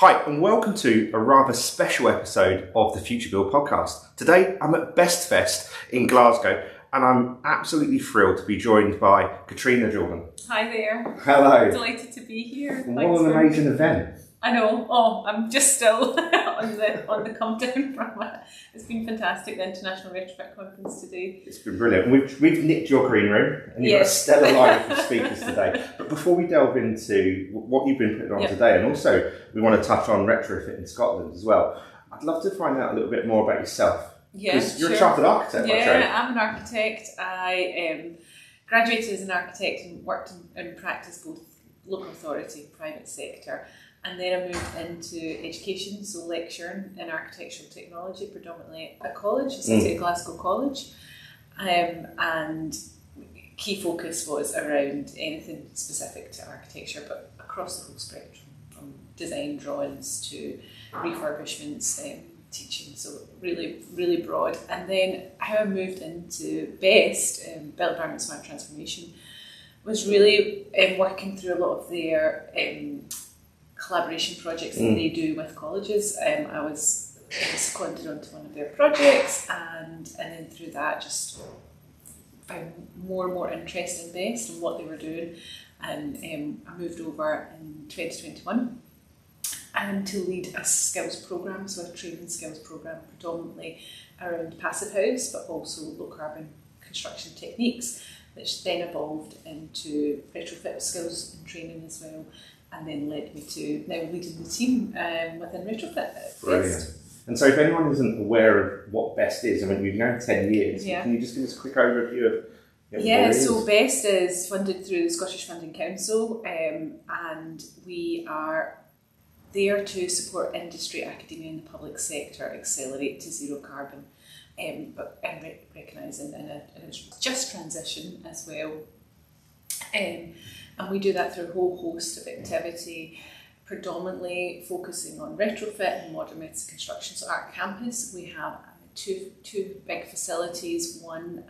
Hi, and welcome to a rather special episode of the Futurebuild Podcast. Today, I'm at Best Fest in Glasgow, and I'm absolutely thrilled to be joined by Caitriona Jordan. Hi there. Hello. Delighted to be here. What an amazing event. I know. Oh, I'm just still on the come down from it. It's been fantastic, the International Retrofit Conference today. It's been brilliant. We've nicked your green room, and you've got a stellar lineup of speakers today. But before we delve into what you've been putting on today, and also we want to touch on Retrofit Scotland as well, I'd love to find out a little bit more about yourself. Yes, you're a chartered architect, by trade. I'm an architect. I graduated as an architect and worked in practice both local authority and private sector. And then I moved into education, so lecturing in architectural technology, predominantly at college, City of Glasgow College. And key focus was around anything specific to architecture, but across the whole spectrum, from design drawings to refurbishments, teaching, so really, really broad. And then how I moved into BEST, Built Environment Smart Transformation, was really working through a lot of their collaboration projects that they do with colleges. I was seconded onto one of their projects, and then through that just found more and more interest in BEST and what they were doing, and I moved over in 2021 and to lead a skills programme, so a training skills programme predominantly around passive house but also low carbon construction techniques, which then evolved into retrofit skills and training as well, and then led me to now leading the team within Retrofit. Brilliant. And so if anyone isn't aware of what BEST is, I mean, you've known 10 years, can you just give us a quick overview of what it is? So BEST is funded through the Scottish Funding Council, and we are there to support industry, academia and the public sector accelerate to zero carbon, but recognising in a just transition as well. And we do that through a whole host of activity, predominantly focusing on retrofit and modern methods of construction. So our campus, we have two big facilities, one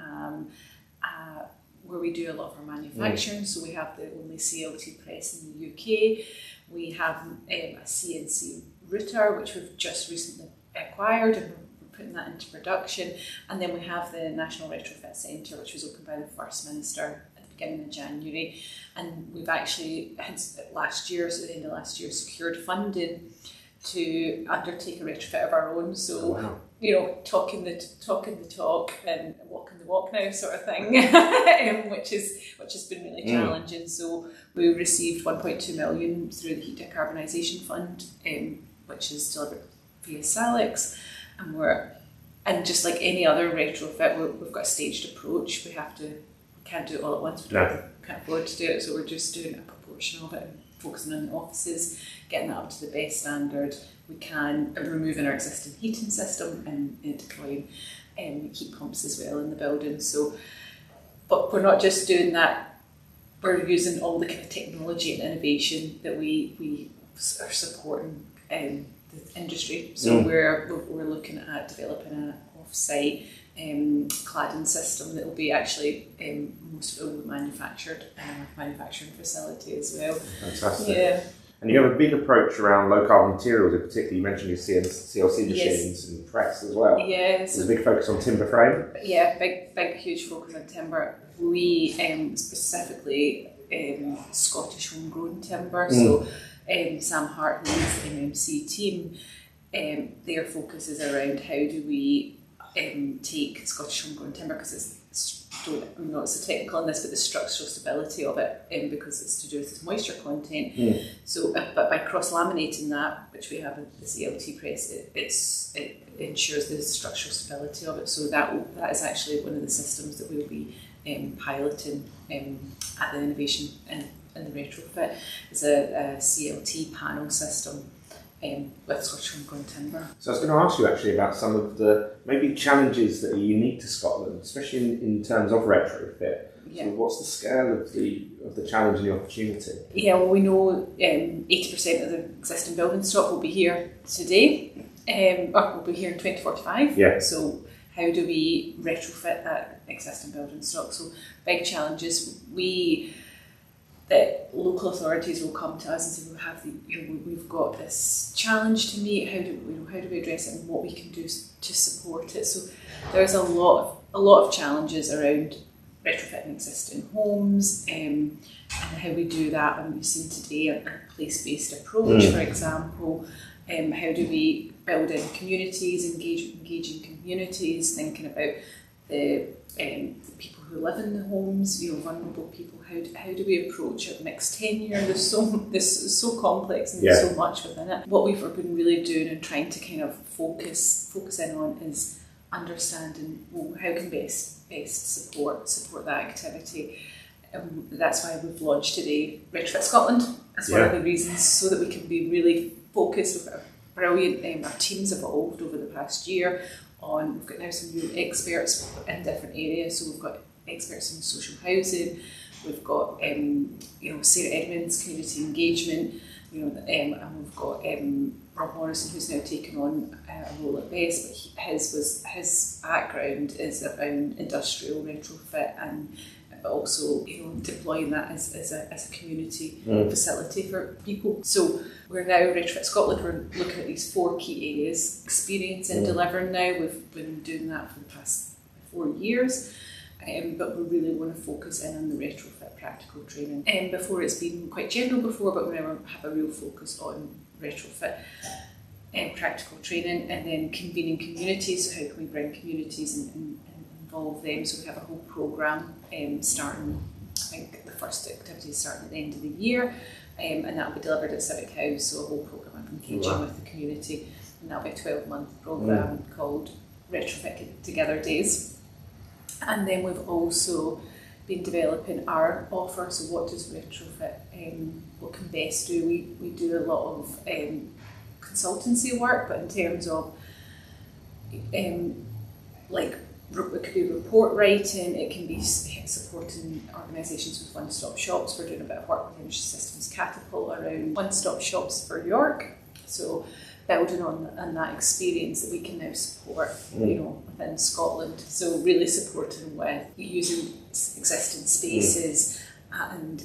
where we do a lot of our manufacturing, so we have the only CLT press in the UK. We have a CNC router, which we've just recently acquired, and we're putting that into production. And then we have the National Retrofit Centre, which was opened by the First Minister at the beginning of January. And we've actually, last year, so at the end of last year, secured funding to undertake a retrofit of our own. So, talking the talk and walking the walk now sort of thing, which has been really challenging. So we received 1.2 million through the Heat Decarbonisation Fund, which is delivered via SALEX, and just like any other retrofit, we've got a staged approach. We can't do it all at once. We can't afford to do it, so we're just doing a proportion of it and focusing on the offices, getting that up to the best standard we can, removing our existing heating system and deploying heat pumps as well in the building. So, but we're not just doing that, we're using all the kind of technology and innovation that we are supporting the industry. So we're looking at developing an off-site cladding system that will be actually most of it will be manufactured in our manufacturing facility as well. Fantastic. Yeah. And you have a big approach around low carbon materials, in particular. You mentioned your CLC machines and press as well. Yeah. So there's a big focus on timber frame. Yeah, big huge focus on timber. We specifically Scottish homegrown timber. So Sam Hartley's MMC team, their focus is around how do we take Scottish homegrown timber, because I'm not so technical on this, but the structural stability of it, because it's to do with its moisture content. So, but by cross-laminating that, which we have in the CLT press, it ensures the structural stability of it. So that is actually one of the systems that we'll be piloting at the innovation in the retrofit. Is a CLT panel system with Scottish homegrown timber. So I was going to ask you actually about some of the maybe challenges that are unique to Scotland, especially in terms of retrofit. Yeah. So what's the scale of the challenge and the opportunity? Yeah, well, we know 80% of the existing building stock will be here today, or will be here in 2045. Yeah. So how do we retrofit that existing building stock? So big challenges. that local authorities will come to us and say, we've got this challenge to meet. How do we address it, and what we can do to support it? So there's a lot of challenges around retrofitting existing homes, and how we do that. And we've seen today a place-based approach, for example. How do we build in communities, engaging communities, thinking about the people who live in the homes, vulnerable people. How do we approach it? Mixed tenure. There's so complex and there's so much within it. What we've been really doing and trying to kind of focus in on is understanding how can best support that activity. That's why we've launched today Retrofit Scotland as one of the reasons, so that we can be really focused. We've got a brilliant, our team's evolved over the past year. We've got now some new experts in different areas. So we've got experts in social housing. We've got Sarah Edmonds, community engagement. And we've got Rob Morrison, who's now taken on a role at Best, but his background is around industrial retrofit, and also deploying that as a community facility for people. So we're now Retrofit Scotland. We're looking at these 4 key areas: experience in delivering. Now we've been doing that for the past 4 years, but we really want to focus in on the retrofit practical training. Before it's been quite general before, but we now have a real focus on retrofit and practical training, and then convening communities. So how can we bring communities and involve them? So we have a whole programme starting, I think the first activity is starting at the end of the year, and that will be delivered at Civic House, so a whole programme of engaging with the community, and that will be a 12-month programme called Retrofit Together Days. And then we've also been developing our offer. So what does retrofit, what can Best do? We do a lot of consultancy work, but in terms of it could be report writing, it can be supporting organisations with one-stop shops. We're doing a bit of work with Energy Systems Catapult around one-stop shops for York. So building on that experience that we can now support, within Scotland. So really supporting with using existing spaces and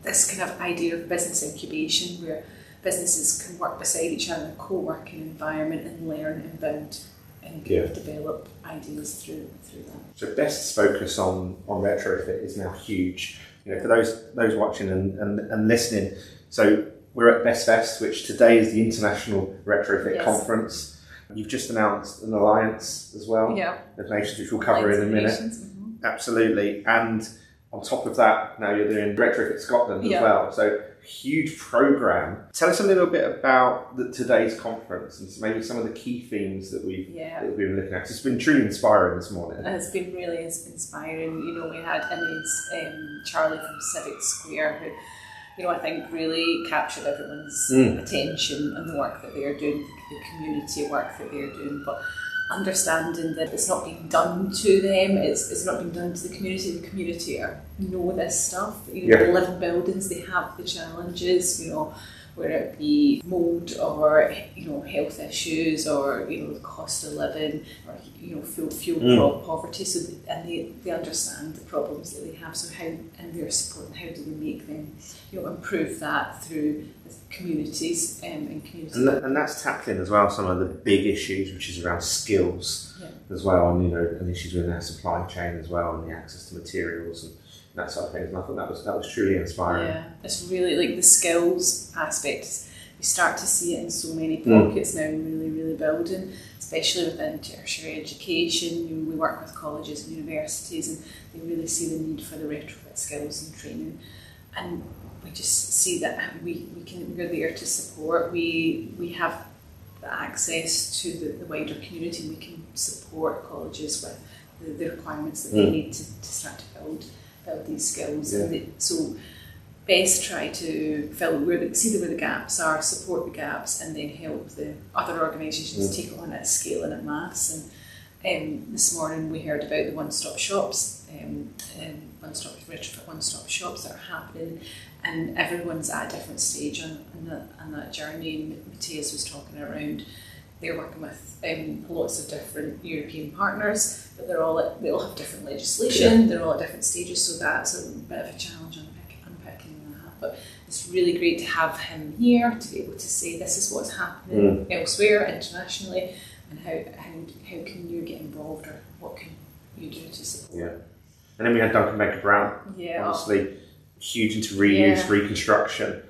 this kind of idea of business incubation, where businesses can work beside each other in a co-working environment and learn and build and develop ideas through that. So Best's focus on retrofit is now huge. For those watching and listening. So we're at Best Fest, which today is the International Retrofit Conference. You've just announced an alliance as well with nations, which we'll cover in a minute. Absolutely. And on top of that, now you're doing Retrofit Scotland as well. So huge programme. Tell us a little bit about today's conference and maybe some of the key themes that we've been looking at. It's been truly inspiring this morning. It's been really inspiring. We had Charlie from Civic Square, who I think really captured everyone's attention and the work that they're doing, the community work that they're doing, but understanding that it's not being done to them, it's not being done to the community know this stuff. They live in buildings, they have the challenges, whether it be mould or health issues or the cost of living or fuel poverty. So they understand the problems that they have. So how do they make them improve that through communities and communities. And that's tackling as well some of the big issues, which is around skills as well, and issues within our supply chain as well, and the access to materials and that sort of thing. And I thought that was truly inspiring. Yeah, it's really the skills aspect. You start to see it in so many pockets now, really, really building, especially within tertiary education. We work with colleges and universities, and they really see the need for the retrofit skills and training. And we just see that we're there to support. We have the access to the wider community. We can support colleges with the requirements that they need to start to build these skills. And so Best try to fill where the gaps are, support the gaps, and then help the other organisations take on at scale and at mass. And this morning we heard about the one-stop shops, retrofit one-stop shops that are happening, and everyone's at a different stage on that journey. And Matthias was talking around they're working with lots of different European partners, but they all have different legislation. They're all at different stages, so that's a bit of a challenge unpicking But it's really great to have him here to be able to say this is what's happening elsewhere internationally, and how can you get involved, or what can you do to support. Yeah. And then we had Duncan Baker-Brown, obviously huge into reuse, reconstruction,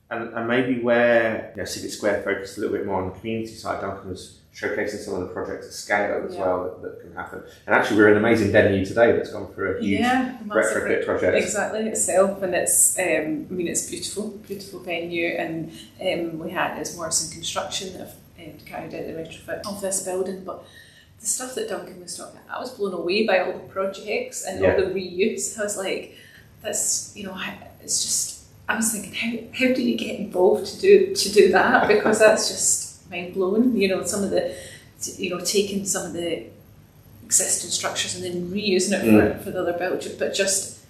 and maybe where Civic Square focused a little bit more on the community side, Duncan was showcasing some of the projects at scale as well that can happen. And actually we're in an amazing venue today that's gone through a huge retrofit project. Exactly, itself, and it's it's beautiful venue, and it's Morrison Construction that have carried out the retrofit of this building. But the stuff that Duncan was talking about, I was blown away by all the projects and all the reuse. I was like, that's, it's just, I was thinking, how do you get involved to do that? Because that's just mind blowing. Some of the, taking some of the existing structures and then reusing it for the other building, but just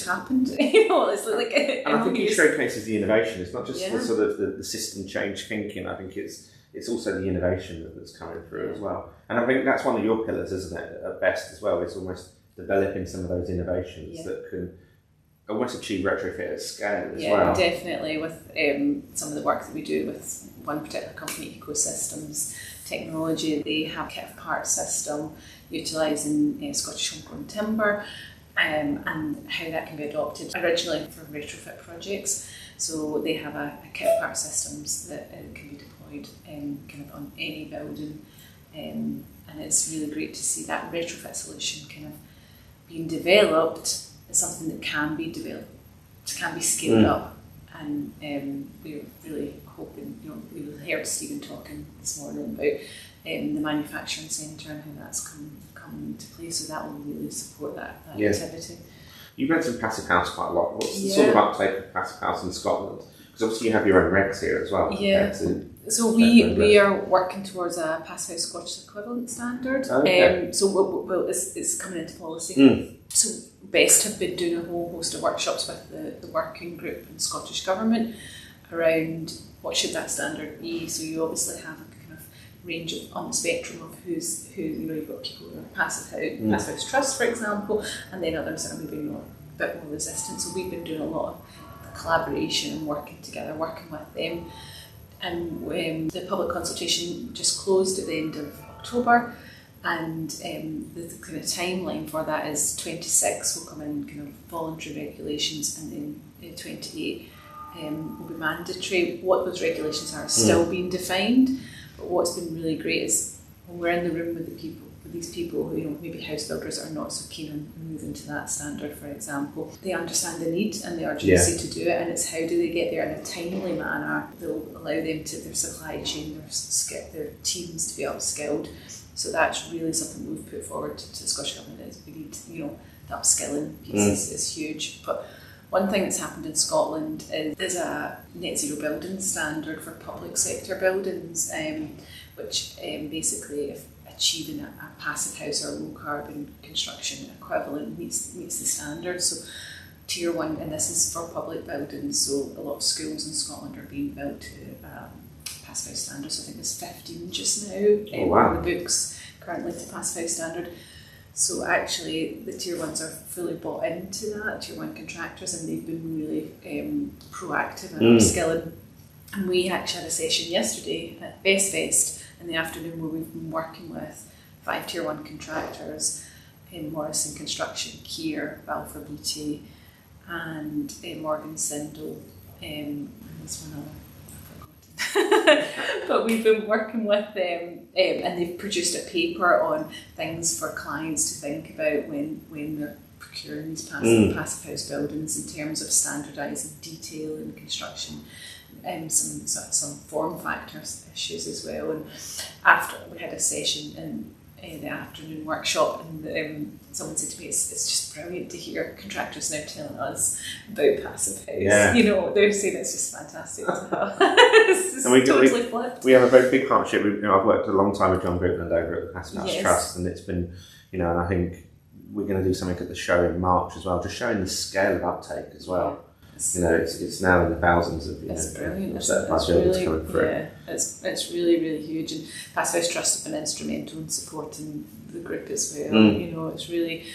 happened. It's like. And I think it showcases the innovation. It's not just the sort of the system change thinking. I think it's also the innovation that's coming through as well. And I think that's one of your pillars, isn't it? At best as well. It's almost developing some of those innovations that can almost achieve retrofit at scale as well. Yeah, definitely. With some of the work that we do with one particular company, Ecosystems Technology, they have a kit of parts system utilising Scottish homegrown timber, and how that can be adopted originally for retrofit projects. So they have a kit of part systems that can be deployed kind of on any building, and it's really great to see that retrofit solution kind of being developed. It's something that can be developed, can be scaled up, and we're really hoping. We heard Stephen talking this morning about the manufacturing centre and how that's come into play, so that will really support that activity. You've mentioned Passive House quite a lot. What's the sort of uptake of Passive House in Scotland? Because obviously you have your own regs here as well. Yeah. So we are working towards a Passive House Scottish equivalent standard. Okay. So it's coming into policy. So Best have been doing a whole host of workshops with the working group and Scottish Government around what should that standard be. So you obviously have a kind of range on the spectrum of who. You've got people who are passive house trust, for example, and then others that are maybe a bit more resistant. So we've been doing a lot of collaboration and working with them. And the public consultation just closed at the end of October, and the kind of timeline for that is 26 will come in kind of voluntary regulations, and then 28 will be mandatory. What those regulations are still being defined, but what's been really great is when we're in the room with these people who maybe house builders are not so keen on moving to that standard, for example, they understand the need and the urgency to do it, and it's how do they get there in a timely manner that will allow them to their supply chain, their teams to be upskilled. So that's really something we've put forward to the Scottish Government, is we need, the upskilling piece is huge. But one thing that's happened in Scotland is a net zero building standard for public sector buildings, which basically, if achieving a passive house or low carbon construction equivalent meets the standards. So Tier 1, and this is for public buildings, so a lot of schools in Scotland are being built to passive house standards. So I think there's 15 just now on the books currently to passive house standard. So actually the Tier 1s are fully bought into that, Tier 1 contractors, and they've been really proactive in upskilling. And we actually had a session yesterday at Best Fest in the afternoon where we've been working with 5 Tier 1 contractors in Morrison Construction, Kier, Balfour Beatty, and Morgan Sindel, and there's one other I've forgotten. But we've been working with them, and they've produced a paper on things for clients to think about when they're procuring these passive house buildings in terms of standardising detail in construction. Some form factor issues as well. And after we had a session in the afternoon workshop, and someone said to me, it's just brilliant to hear contractors now telling us about passive house. Yeah. They're saying it's just fantastic to have. It's just totally flipped. We have a very big partnership. I've worked a long time with John Brookland over at the Passive House Trust, and it's been, and I think we're going to do something at the show in March as well, just showing the scale of uptake as well. It's now in the thousands of it's brilliant. certified buildings coming through. Yeah, it's really, really huge, and Passive House Trust have been instrumental in supporting the group as well. It's really,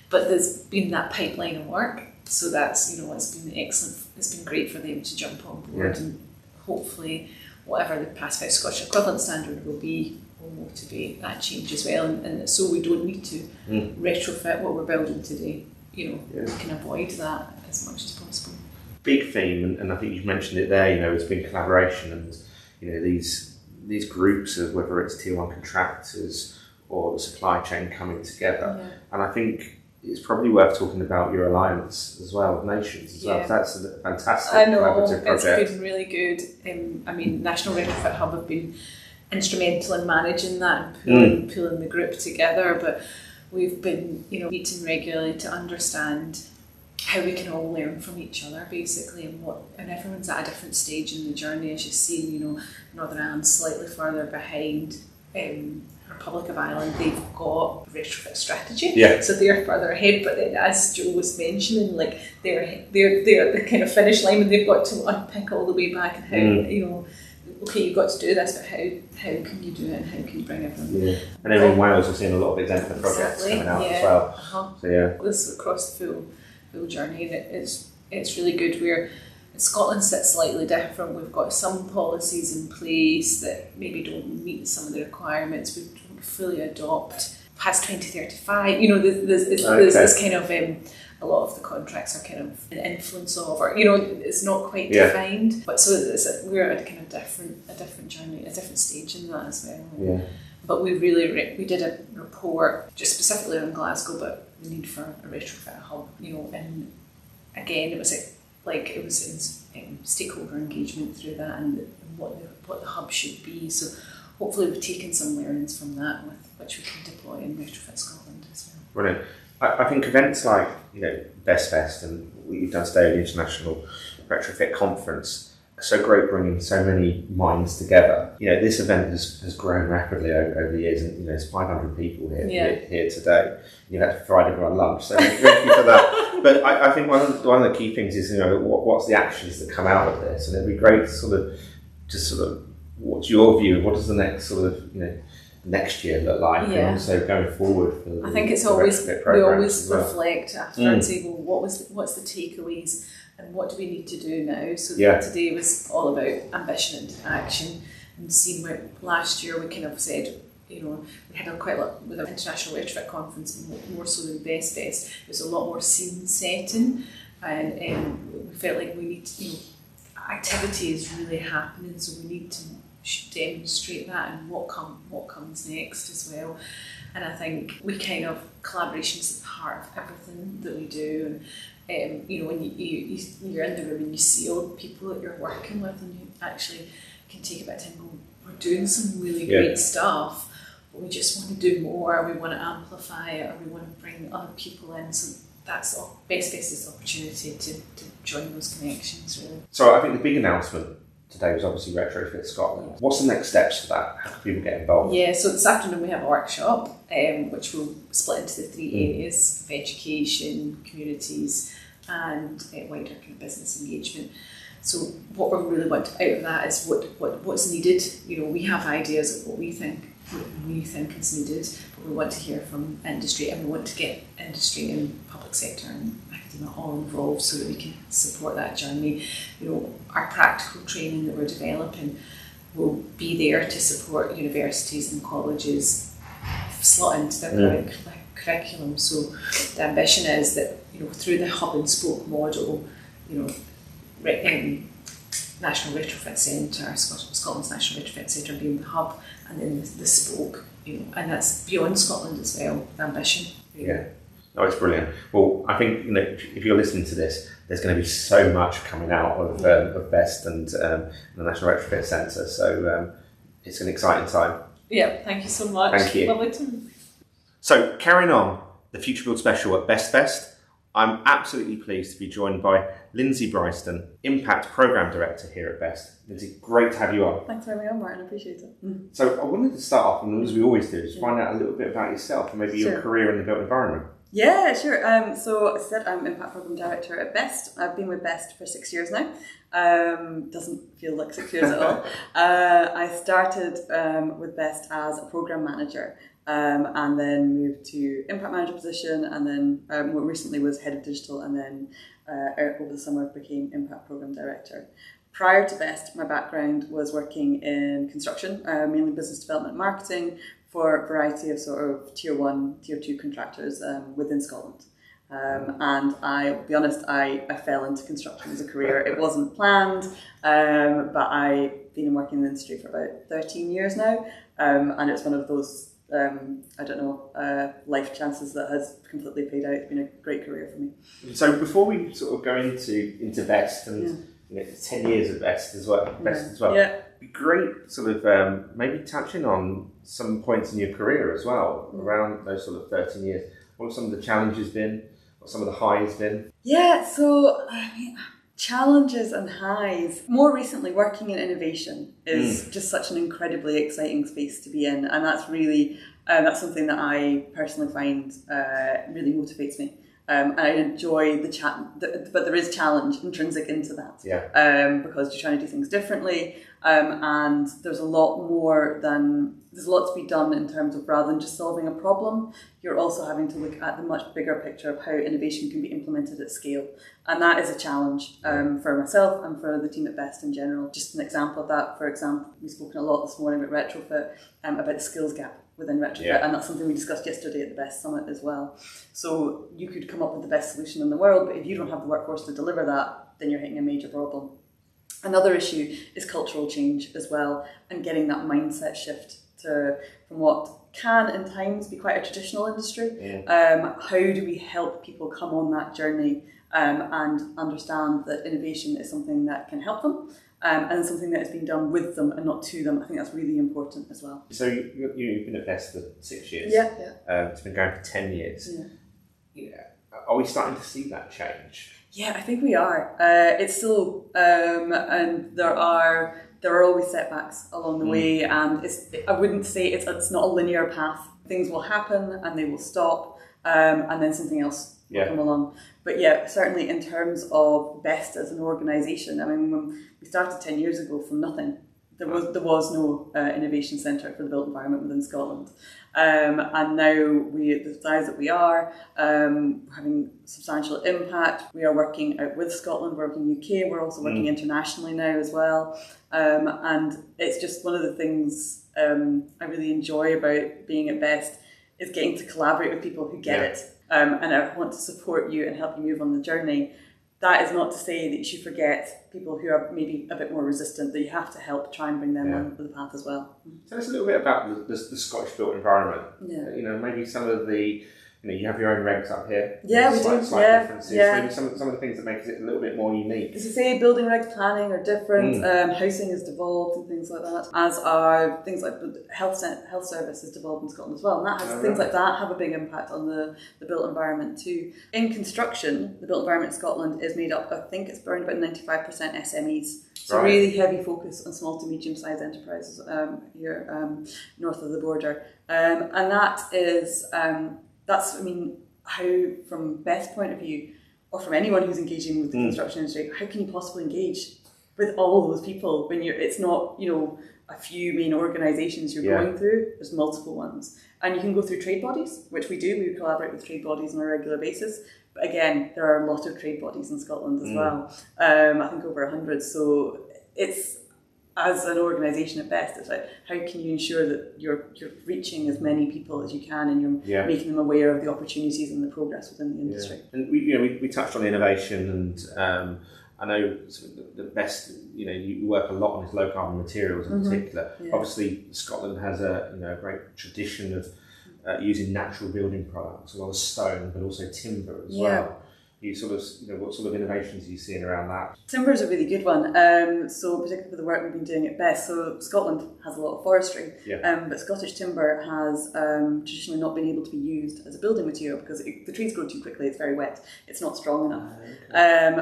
but there's been that pipeline of work, So that's, it's been excellent. It's been great for them to jump on board, and hopefully whatever the Pacific Scottish equivalent standard will be will motivate that change as well. And so we don't need to retrofit what we're building today. We can avoid that as much as possible. Big theme, and I think you've mentioned it there, it's been collaboration and, these groups of whether it's tier one contractors or the supply chain coming together. Yeah. And I think it's probably worth talking about your alliance as well, with nations as well. That's a fantastic collaborative project. It's been really good. National Retrofit Hub have been instrumental in managing that and pulling the group together, but we've been, meeting regularly to understand how we can all learn from each other, basically, and everyone's at a different stage in the journey. As you've seen, Northern Ireland's slightly further behind. Republic of Ireland, they've got a retrofit strategy, so they're further ahead. But then, as Joe was mentioning, they're at the kind of finish line, and they've got to unpick all the way back and how okay, you've got to do this, but how can you do it, and how can you bring everyone? Yeah. And then in Wales, we're seeing a lot of exemplar projects coming out as well. So this is across the full journey, and it's really good. Where Scotland sits slightly different. We've got some policies in place that maybe don't meet some of the requirements. We don't fully adopt past 2035. There's this kind of a lot of the contracts are kind of an influence of, or it's not quite defined. But so we're at a kind of different journey, a different stage in that as well. Yeah. But we did a report just specifically on Glasgow, but the need for a retrofit hub. And again, it was stakeholder engagement through that, and what the hub should be. So hopefully we've taken some learnings from that, which we can deploy in Retrofit Scotland as well. Brilliant. I think events like Best Fest and what you've done today, the International Retrofit Conference, are so great, bringing so many minds together. This event has grown rapidly over the years, and there's 500 people here today. You had to provide everyone lunch, so thank you for that. But I think one of the key things is what's the actions that come out of this, and it'd be great to what's your view? What does the next next year look like, and also going forward for I think it's always we always reflect after and say, well, what's the takeaways and what do we need to do now? So today was all about ambition into action, and seeing where last year we kind of said, we had quite a lot with the International Retrofit Conference, more so than Best Fest. It was a lot more scene setting, and we felt like we need activity is really happening, so we need to demonstrate that and what comes next as well. And I think we kind of collaboration is at the heart of everything that we do. And when you're in the room and you see all the people that you're working with, and you actually can take a bit of time and go, we're doing some really great stuff, but we just want to do more, we want to amplify it, or we want to bring other people in. So that's all. Best Fest is the opportunity to join those connections, really. So I think the big announcement today was obviously Retrofit Scotland. What's the next steps for that? How can people get involved? Yeah, so this afternoon we have a workshop, which will split into the three areas of education, communities, and wider kind of business engagement. So what we really want out of that is what's needed. We have ideas of what we think is needed, but we want to hear from industry, and we want to get industry and public sector and academia all involved so that we can support that journey. Our practical training that we're developing will be there to support universities and colleges slot into their curriculum. So the ambition is that through the hub and spoke model, National Retrofit Centre, Scotland's National Retrofit Centre being the hub, and then the spoke, and that's beyond Scotland as well, the ambition. Yeah. Oh, it's brilliant. Well, I think if you're listening to this, there's going to be so much coming out of Best and the National Retrofit Centre, so it's an exciting time. Yeah, thank you so much. Thank you. Lovely to. So, carrying on the Futurebuild special at Best Fest, I'm absolutely pleased to be joined by Lynsey Brydson, Impact Programme Director here at Best. Lynsey, great to have you on. Thanks for having me on, Martin. I appreciate it. So I wanted to start off, and as we always do, just find out a little bit about yourself and maybe your career in the built environment. Yeah, sure. So as I said, I'm Impact Programme Director at Best. I've been with Best for 6 years now. Doesn't feel like 6 years at all. I started with Best as a Programme Manager. And then moved to impact manager position, and then more recently was head of digital, and then over the summer became Impact Programme Director. Prior to Best, my background was working in construction, mainly business development and marketing for a variety of sort of tier 1, tier 2 contractors within Scotland. And I'll be honest, I fell into construction as a career. It wasn't planned, but I've been working in the industry for about 13 years now, and it's one of those, life chances that has completely paid out. It's been a great career for me. So before we sort of go into Best and 10 years of Best as well, it'd be great sort of maybe touching on some points in your career as well, around those sort of 13 years. What have some of the challenges been? What some of the highs been? Yeah, so challenges and highs. More recently, working in innovation is just such an incredibly exciting space to be in, and that's really that's something that I personally find really motivates me. I enjoy the chat, but there is challenge intrinsic into that. Because you're trying to do things differently, and there's a lot to be done in terms of, rather than just solving a problem, you're also having to look at the much bigger picture of how innovation can be implemented at scale, and that is a challenge for myself and for the team at Best in general. Just an example of that, for example, we've spoken a lot this morning about Retrofit, about the skills gap within Retrofit, and that's something we discussed yesterday at the Best Summit as well. So you could come up with the best solution in the world, but if you don't have the workforce to deliver that, then you're hitting a major problem. Another issue is cultural change as well, and getting that mindset shift from what can in times be quite a traditional industry. How do we help people come on that journey and understand that innovation is something that can help them, and something that has been done with them and not to them? I think that's really important as well. So you've been at Best for 6 years. It's been going for 10 years. Are we starting to see that change? Yeah, I think we are. It's still, and there are always setbacks along the way, and I wouldn't say it's not a linear path. Things will happen and they will stop, and then something else will come along. But certainly in terms of Best as an organisation, I mean, when we started 10 years ago from nothing, there was no innovation centre for the built environment within Scotland. And now the size that we are, having substantial impact. We are working out with Scotland, we're working UK, we're also working internationally now as well. And it's just one of the things I really enjoy about being at Best is getting to collaborate with people who get it. And I want to support you and help you move on the journey. That is not to say that you should forget people who are maybe a bit more resistant, that you have to help try and bring them on the path as well. Tell us a little bit about the Scottish built environment. Maybe some of the, you have your own regs up here. We do. Slight differences. Maybe some of the things that makes it a little bit more unique. As you say, building regs planning are different. Housing has devolved and things like that. As are things like health service has devolved in Scotland as well. And that has things like that have a big impact on the built environment too. In construction, the built environment in Scotland is made up, I think it's around about 95% SMEs. So really heavy focus on small to medium sized enterprises here north of the border. And that is how, from Beth's point of view, or from anyone who's engaging with the construction industry, how can you possibly engage with all those people when it's not, a few main organisations you're going through, there's multiple ones. And you can go through trade bodies, which we do, we collaborate with trade bodies on a regular basis. But again, there are a lot of trade bodies in Scotland as well. I think over 100. So it's, as an organisation at Best, it's like, how can you ensure that you're reaching as many people as you can, and you're making them aware of the opportunities and the progress within the industry. And we touched on innovation, and I know the Best, you work a lot on these low carbon materials in particular. Obviously, Scotland has a great tradition of using natural building products, a lot of stone, but also timber as well. You what sort of innovations are you seeing around that? Timber is a really good one. So particularly for the work we've been doing at Best. So Scotland has a lot of forestry, but Scottish timber has traditionally not been able to be used as a building material because the trees grow too quickly. It's very wet. It's not strong enough.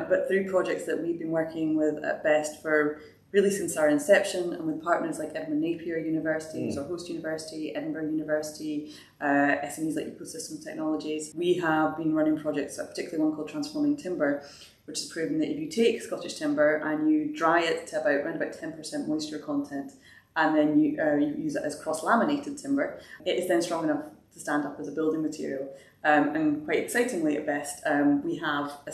But through projects that we've been working with at Best for really since our inception, and with partners like Edmund Napier University, our host university, Edinburgh University, SMEs like Ecosystem Technologies, we have been running projects, particularly one called Transforming Timber, which has proven that if you take Scottish timber and you dry it to around about 10% moisture content, and then you use it as cross-laminated timber, it is then strong enough to stand up as a building material. And quite excitingly at Best, we have I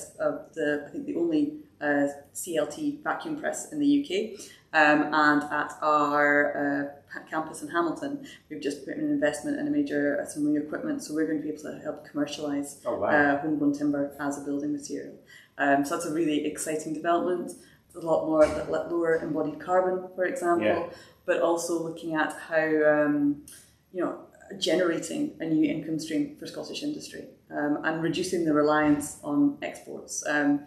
think the only CLT vacuum press in the UK. And at our campus in Hamilton, we've just put in an investment in some new equipment, so we're going to be able to help commercialise homegrown timber as a building material. So that's a really exciting development. There's a lot more lower embodied carbon, for example, but also looking at how generating a new income stream for Scottish industry and reducing the reliance on exports. About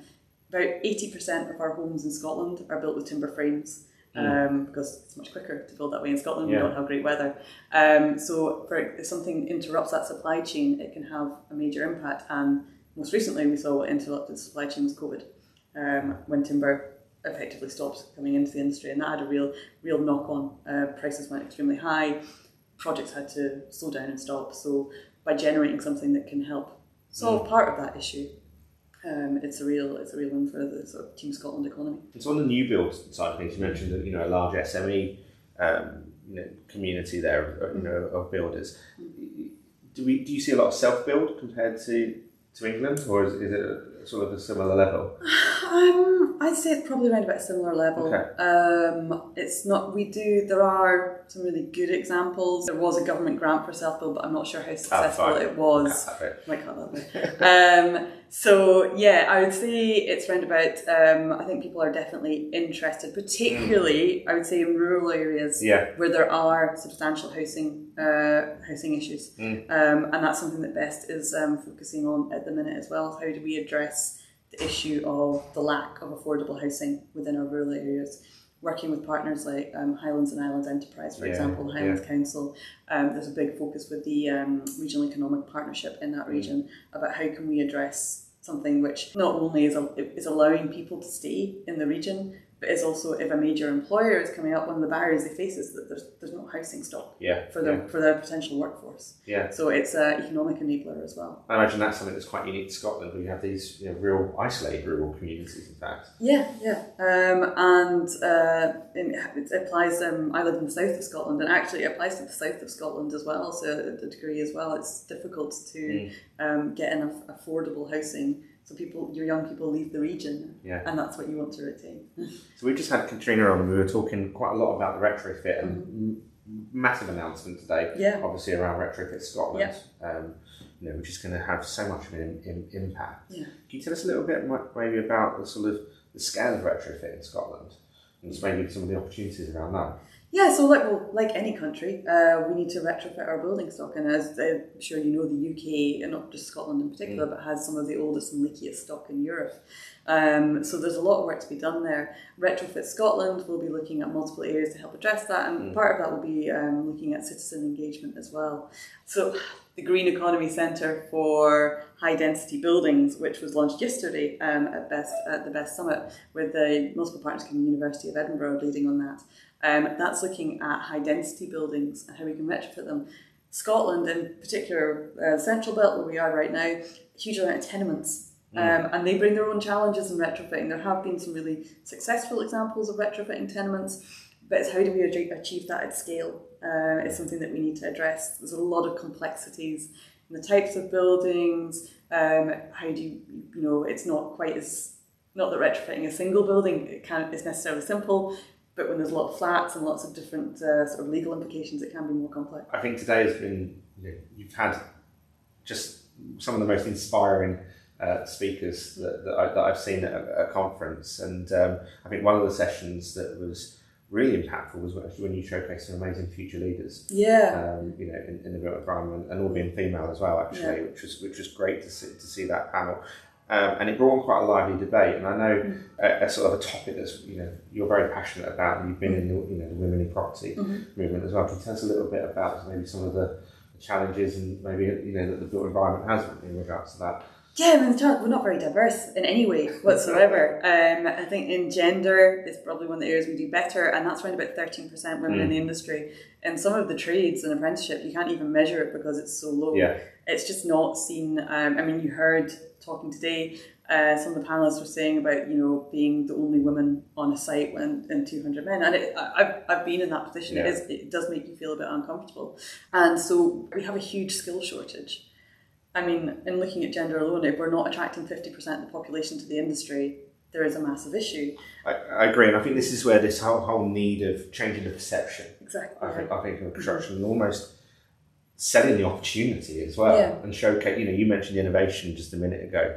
80% of our homes in Scotland are built with timber frames. Because it's much quicker to build that way in Scotland. We don't have great weather. So if something interrupts that supply chain, it can have a major impact. And most recently we saw what interrupted the supply chain was COVID, when timber effectively stopped coming into the industry, and that had a real knock-on. Prices went extremely high, projects had to slow down and stop. So by generating something that can help solve part of that issue, it's a real win for the sort of Team Scotland economy. And so on the new build side of things, you mentioned that a large SME community there of builders. Do you see a lot of self build compared to England, or is it sort of a similar level? I'd say it's probably around about a similar level. Okay. It's not. There are some really good examples. There was a government grant for self build, but I'm not sure how successful it was. Might cut that bit. So yeah, I would say it's around about. I think people are definitely interested, particularly I would say in rural areas where there are substantial housing issues, and that's something that Best is focusing on at the minute as well. How do we address the issue of the lack of affordable housing within our rural areas? Working with partners like Highlands and Islands Enterprise, for example, Highlands Council. There's a big focus with the Regional Economic Partnership in that region about how can we address something which not only is allowing people to stay in the region, but is also, if a major employer is coming up, one of the barriers they face is that there's no housing stock for their potential workforce. So it's an economic enabler as well. I imagine that's something that's quite unique to Scotland, where you have these real isolated rural communities, in fact. It applies. I live in the south of Scotland, and actually it applies to the south of Scotland as well. So to a degree as well, it's difficult to get enough affordable housing. So your young people leave the region, and that's what you want to retain. So we just had Katrina on, and we were talking quite a lot about the retrofit and massive announcement today, obviously around Retrofit Scotland, which is going to have so much of an impact. Can you tell us a little bit maybe about the sort of the scale of retrofit in Scotland, and just maybe some of the opportunities around that? Yeah, so like any country, we need to retrofit our building stock, and as I'm sure you know, the UK, and not just Scotland in particular, but has some of the oldest and leakiest stock in Europe. So there's a lot of work to be done there. Retrofit Scotland will be looking at multiple areas to help address that, and part of that will be looking at citizen engagement as well. So the Green Economy Centre for High Density Buildings, which was launched yesterday at the Best Summit, with the multiple partners from the University of Edinburgh leading on that. That's looking at high density buildings and how we can retrofit them. Scotland, in particular, Central Belt, where we are right now, a huge amount of tenements. And they bring their own challenges in retrofitting. There have been some really successful examples of retrofitting tenements, but it's how do we achieve that at scale? It's something that we need to address. There's a lot of complexities in the types of buildings. How do you, it's not that retrofitting a single building is necessarily simple, but when there's a lot of flats and lots of different sort of legal implications, it can be more complex. I think today has been, you've had just some of the most inspiring speakers that I've seen at a conference, and I think one of the sessions that was really impactful was when you showcased some amazing future leaders. In the built environment, and all being female as well, actually, which was great to see that panel. And it brought on quite a lively debate, and I know a sort of a topic that's you're very passionate about, and you've been in the women in property movement as well. Can you tell us a little bit about maybe some of the challenges and maybe that the built environment has in regards to that? Yeah, I mean, we're not very diverse in any way whatsoever. I think in gender, it's probably one of the areas we do better, and that's around about 13% women in the industry. In some of the trades and apprenticeship, you can't even measure it because it's so low. It's just not seen. You heard talking today Some of the panelists were saying about, being the only woman on a site and 200 men. And I've been in that position. Yeah. It does make you feel a bit uncomfortable. And so we have a huge skill shortage. I mean, in looking at gender alone, if we're not attracting 50% of the population to the industry, there is a massive issue. I agree, and I think this is where this whole need of changing the perception. Exactly. I think of construction and almost selling the opportunity as well, and showcase. You mentioned innovation just a minute ago.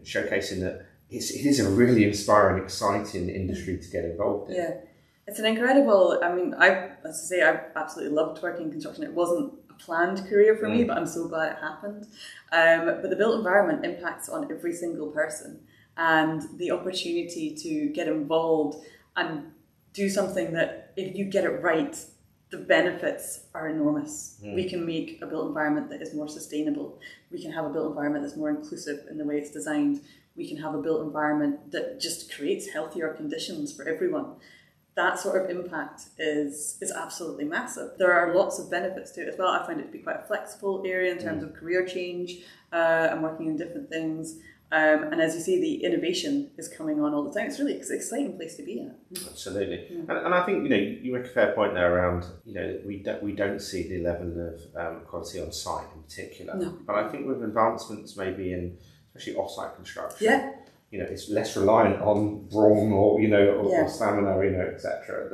Showcasing that it is a really inspiring, exciting industry to get involved in. Yeah, it's an incredible. I mean, I absolutely loved working in construction. It wasn't a planned career for me, but I'm so glad it happened. But the built environment impacts on every single person. And the opportunity to get involved and do something that, if you get it right, the benefits are enormous. We can make a built environment that is more sustainable. We can have a built environment that's more inclusive in the way it's designed. We can have a built environment that just creates healthier conditions for everyone. That sort of impact is absolutely massive. There are lots of benefits to it as well. I find it to be quite a flexible area in terms of career change and working in different things. And as you see, the innovation is coming on all the time. It's really an exciting place to be in. Absolutely, and I think you make a fair point there around we don't see the level of quality on site in particular. No. But I think with advancements maybe in especially off-site construction, it's less reliant on brawn or stamina, etc.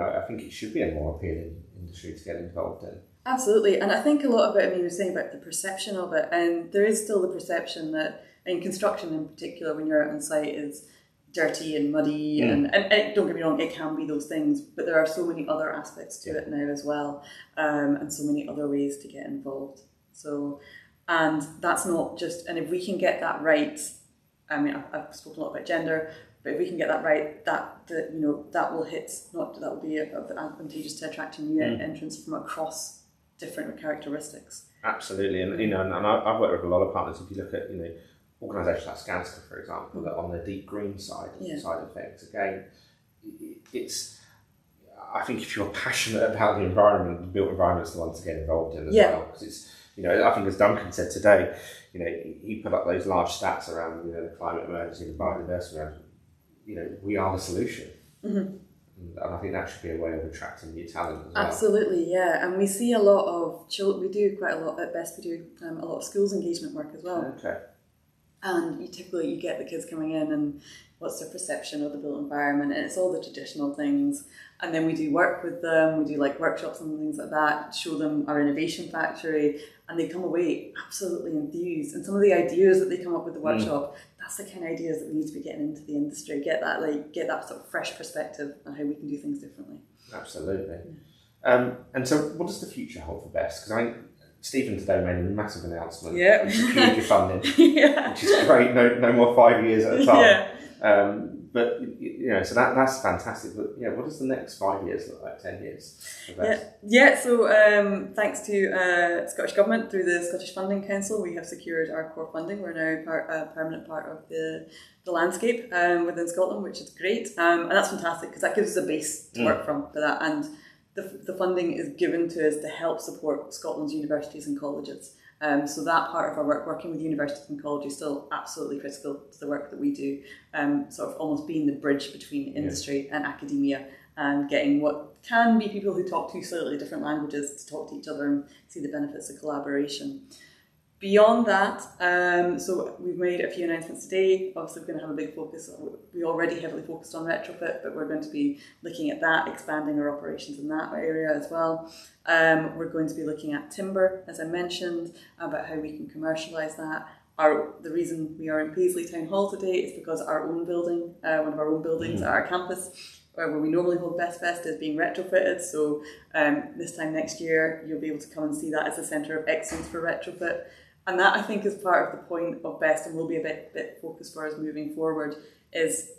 I think it should be a more appealing industry to get involved in. Absolutely, and I think a lot of it. I mean, you were saying about the perception of it, and there is still the perception that. In construction in particular, when you're out on site, is dirty and muddy, and don't get me wrong, it can be those things, but there are so many other aspects to it now as well, and so many other ways to get involved. So, and that's not just, and if we can get that right, I mean, I've spoken a lot about gender, but if we can get that right, that will be advantageous to attracting new entrants from across different characteristics. Absolutely, and I've worked with a lot of partners. If you look at organisations like Skanska, for example, that on the deep green side of things, again, I think if you're passionate about the environment, the built environment's the one to get involved in as well. Because it's, I think as Duncan said today, he put up those large stats around, the climate emergency, the biodiversity. We are the solution. And I think that should be a way of attracting new talent as well. Absolutely, yeah. And we see a lot of we do quite a lot at Best. We do a lot of schools engagement work as well. Okay. And you get the kids coming in and what's their perception of the built environment, and it's all the traditional things. And then we do work with them, we do like workshops and things like that, show them our innovation factory, and they come away absolutely enthused. And some of the ideas that they come up with the workshop, that's the kind of ideas that we need to be getting into the industry, get that sort of fresh perspective on how we can do things differently. Absolutely. And so what does the future hold for Best? Because Stephen today made a massive announcement. We secured your funding, which is great. No more 5 years at a time. But so that's fantastic. But what does the next 5 years look like? 10 years? So thanks to Scottish Government through the Scottish Funding Council, we have secured our core funding. We're now a permanent part of the landscape within Scotland, which is great, and that's fantastic because that gives us a base to work from for that. And the funding is given to us to help support Scotland's universities and colleges. So that part of our work, working with universities and colleges, is still absolutely critical to the work that we do, sort of almost being the bridge between industry and academia, and getting what can be people who talk two slightly different languages to talk to each other and see the benefits of collaboration. Beyond that, so we've made a few announcements today. Obviously, we're going to have a big focus. We already heavily focused on retrofit, but we're going to be looking at that, expanding our operations in that area as well. We're going to be looking at timber, as I mentioned, about how we can commercialise that. The reason we are in Paisley Town Hall today is because our own building, one of our own buildings at our campus, where we normally hold Best Fest, is being retrofitted. So this time next year, you'll be able to come and see that as a centre of excellence for retrofit. And that, I think, is part of the point of Best, and will be a bit focused for us moving forward, is,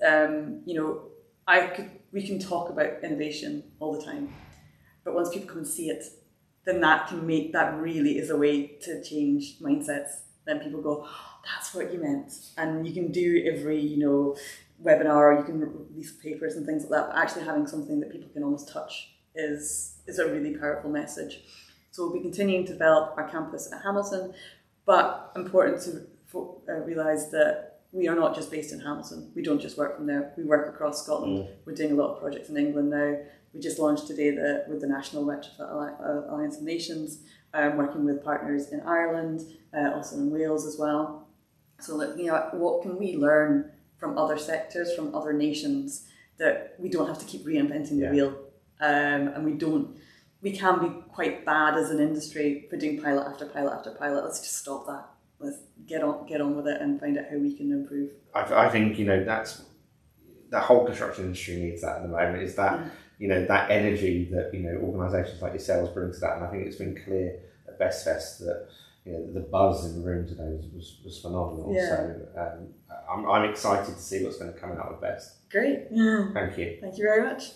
we can talk about innovation all the time, but once people come and see it, then that really is a way to change mindsets. Then people go, oh, that's what you meant. And you can do every, webinar, you can release papers and things like that, but actually having something that people can almost touch is a really powerful message. So we'll be continuing to develop our campus at Hamilton, but important to realise that we are not just based in Hamilton. We don't just work from there. We work across Scotland. We're doing a lot of projects in England now. We just launched today with the National Retrofit Alliance of Nations, working with partners in Ireland, also in Wales as well. So that, what can we learn from other sectors, from other nations, that we don't have to keep reinventing the wheel, and we can be quite bad as an industry for doing pilot after pilot after pilot. Let's just stop that. Let's get on with it and find out how we can improve. I think that's the whole construction industry needs that at the moment. Is that that energy that organisations like yourselves bring to that, and I think it's been clear at Best Fest that the buzz in the room today was phenomenal. Yeah. So I'm excited to see what's going to come out of Best. Great. Thank you. Thank you very much.